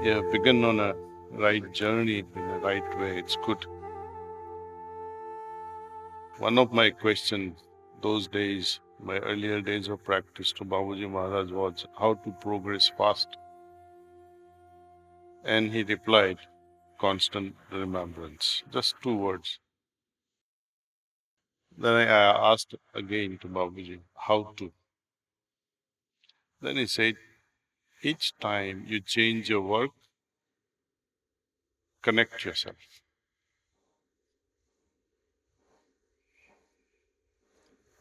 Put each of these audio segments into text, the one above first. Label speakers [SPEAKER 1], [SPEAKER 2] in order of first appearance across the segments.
[SPEAKER 1] you have begun on a right journey in the right way. It's good. One of my questions those days, my earlier days of practice to Babuji Maharaj was how to progress fast. And he replied, constant remembrance. Just 2 words. Then I asked again to Babuji, how to? Then he said, each time you change your work, connect yourself.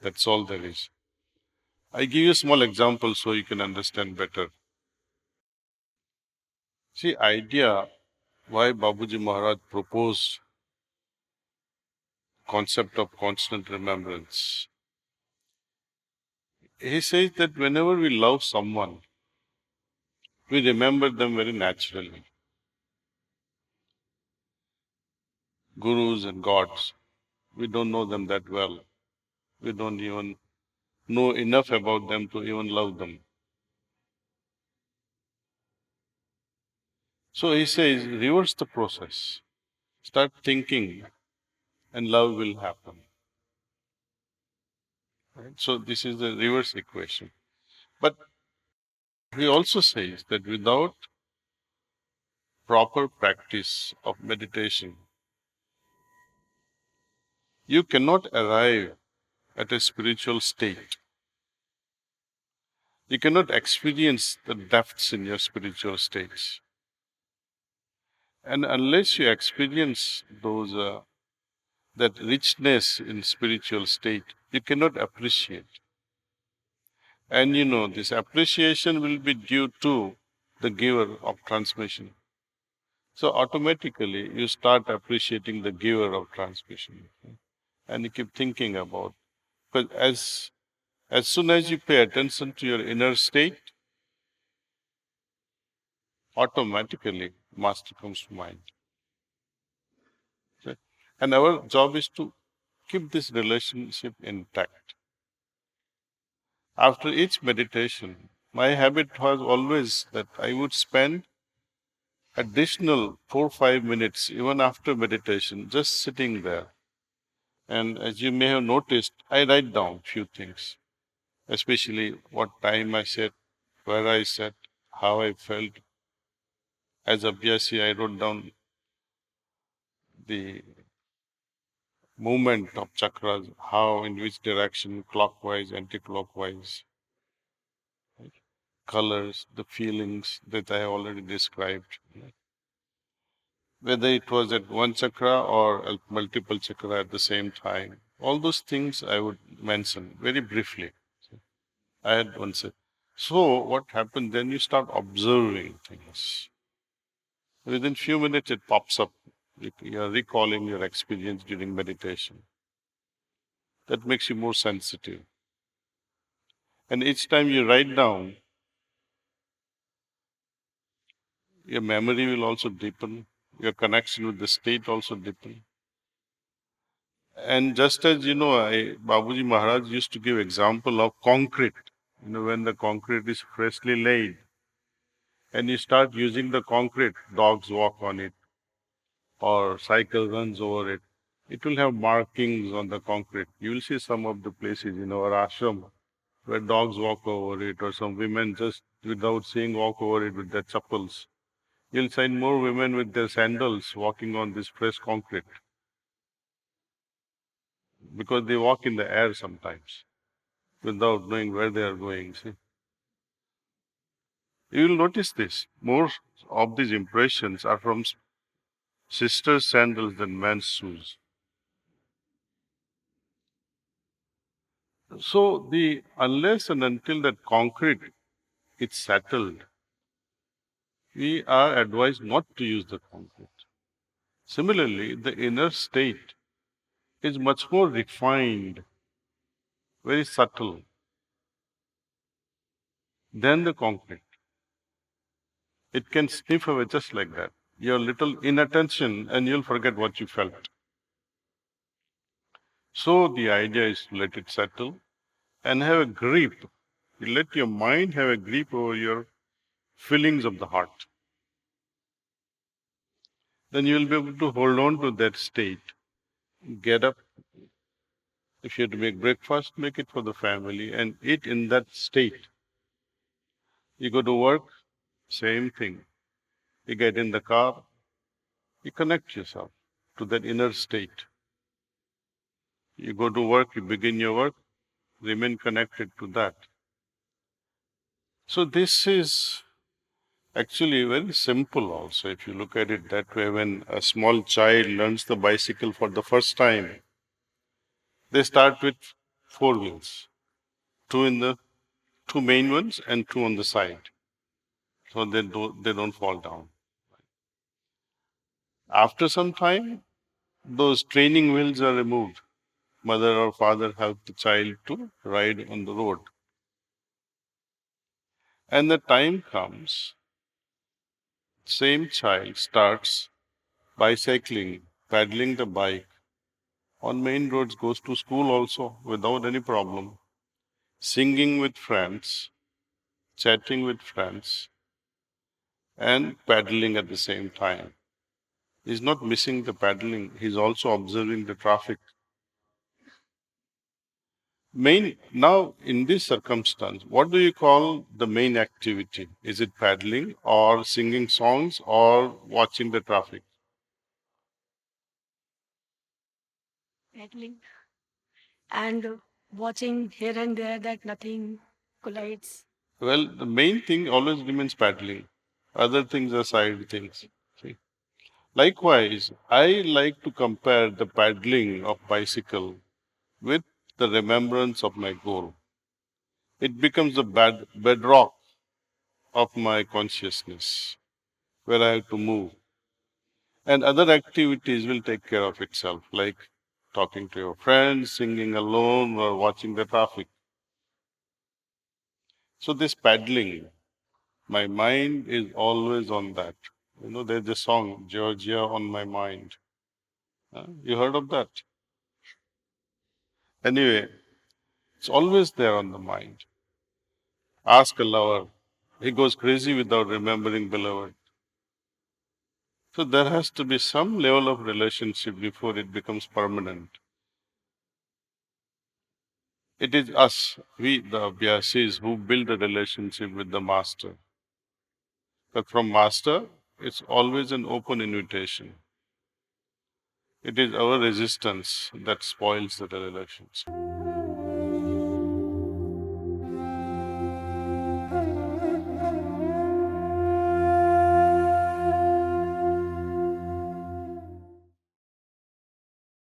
[SPEAKER 1] That's all there is. I give you a small example so you can understand better. See, idea why Babuji Maharaj proposed concept of constant remembrance. He says that whenever we love someone, we remember them very naturally. Gurus and gods, we don't know them that well. We don't even know enough about them to even love them. So he says, reverse the process. Start thinking and love will happen. Right? So this is the reverse equation. But he also says that without proper practice of meditation, you cannot arrive at a spiritual state. You cannot experience the depths in your spiritual states. And unless you experience that richness in spiritual state, you cannot appreciate. And this appreciation will be due to the giver of transmission. So automatically you start appreciating the giver of transmission. And you keep thinking about, because as soon as you pay attention to your inner state, automatically master comes to mind. Okay? And our job is to keep this relationship intact. After each meditation, my habit was always that I would spend additional 4-5 minutes even after meditation just sitting there. And as you may have noticed, I write down few things, especially what time I sat, where I sat, how I felt. As Abhyasi, I wrote down the movement of chakras, how, in which direction, clockwise, anti-clockwise, right? Colors, the feelings that I have already described. Right? Whether it was at one chakra or at multiple chakra at the same time. All those things I would mention very briefly. I had one said. So what happened then? You start observing things. Within few minutes it pops up. You are recalling your experience during meditation. That makes you more sensitive. And each time you write down, your memory will also deepen. Your connection with the state also deepen. And just as Babuji Maharaj used to give example of concrete. When the concrete is freshly laid and you start using the concrete, dogs walk on it or cycle runs over it. It will have markings on the concrete. You will see some of the places in our ashram where dogs walk over it, or some women just without seeing walk over it with their chappals. You'll find more women with their sandals walking on this fresh concrete because they walk in the air sometimes without knowing where they are going. See? You will notice this. More of these impressions are from sisters' sandals than men's shoes. So unless and until that concrete is settled, we are advised not to use the concrete. Similarly, the inner state is much more refined, very subtle than the concrete. It can sniff away just like that. Your little inattention and you'll forget what you felt. So the idea is to let it settle and have a grip. You let your mind have a grip over your feelings of the heart. then you will be able to hold on to that state. Get up. If you have to make breakfast, make it for the family and eat in that state. You go to work, same thing. You get in the car, you connect yourself to that inner state. You go to work, you begin your work, remain connected to that. So this is actually very simple also. If you look at it that way, when a small child learns the bicycle for the first time, they start with four wheels, two in the two main ones and two on the side, so they don't fall down. After some time, those training wheels are removed. Mother or father help the child to ride on the road. And the time comes, same child starts bicycling, paddling the bike on main roads, goes to school also without any problem, singing with friends, chatting with friends, and paddling at the same time. He's not missing the paddling, he's also observing the traffic. Now, in this circumstance, what do you call the main activity? Is it paddling or singing songs or watching the traffic?
[SPEAKER 2] Paddling and watching here and there that nothing collides.
[SPEAKER 1] Well, the main thing always remains paddling. Other things are side things. See? Likewise, I like to compare the paddling of bicycle with the remembrance of my goal. It becomes the bedrock of my consciousness where I have to move. And other activities will take care of itself, like talking to your friends, singing alone, or watching the traffic. So this paddling, my mind is always on that. There's a song, Georgia on my mind. You heard of that? Anyway, it's always there on the mind. Ask a lover. He goes crazy without remembering beloved. So there has to be some level of relationship before it becomes permanent. It is us, we, the Abhyasis, who build a relationship with the Master. But from Master, it's always an open invitation. It is our resistance that spoils the relationship.